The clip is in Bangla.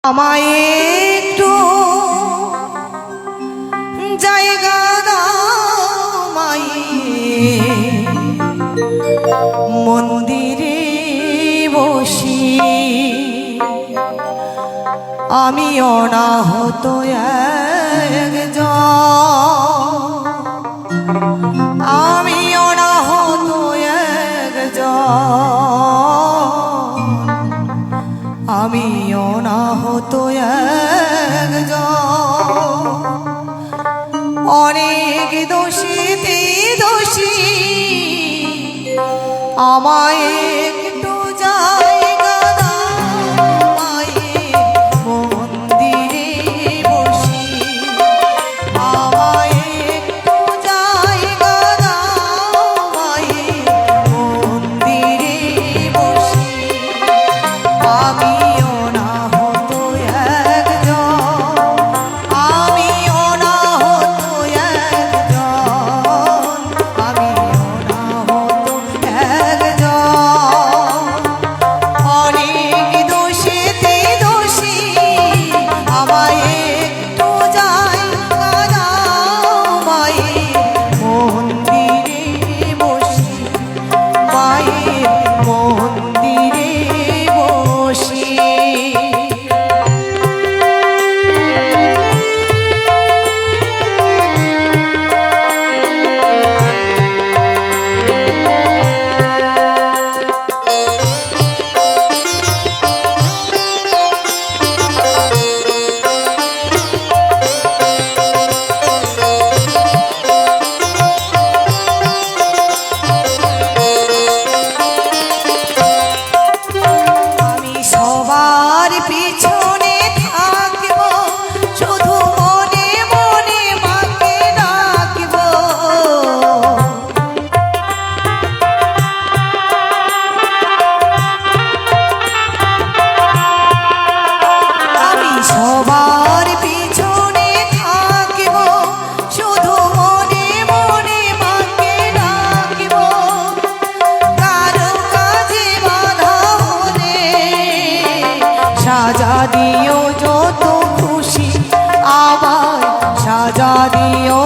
আমায় একটু জায়গা দাও মাই, মন্দিরে বসি আমি অনাহত একজন, আমি অনাহত একজন, আমি অনাহত একজন, অনেক দোষীতে দোষী আমায় একটু জায়গা দাও মায়ের মন্দিরে বসি, আমায় একটু জায়গা দাও মায়ের মন্দিরে বসি আমি পিছনে থাকব, শুধু মনে মনে মাকে ডাকব, আমি সবার পিছনে থাকব, শুধু মনে মনে মাকে ডাকব, কারো কাজে বাধা হলে সাজা দিও যত খুশি, আবার সাজা দিও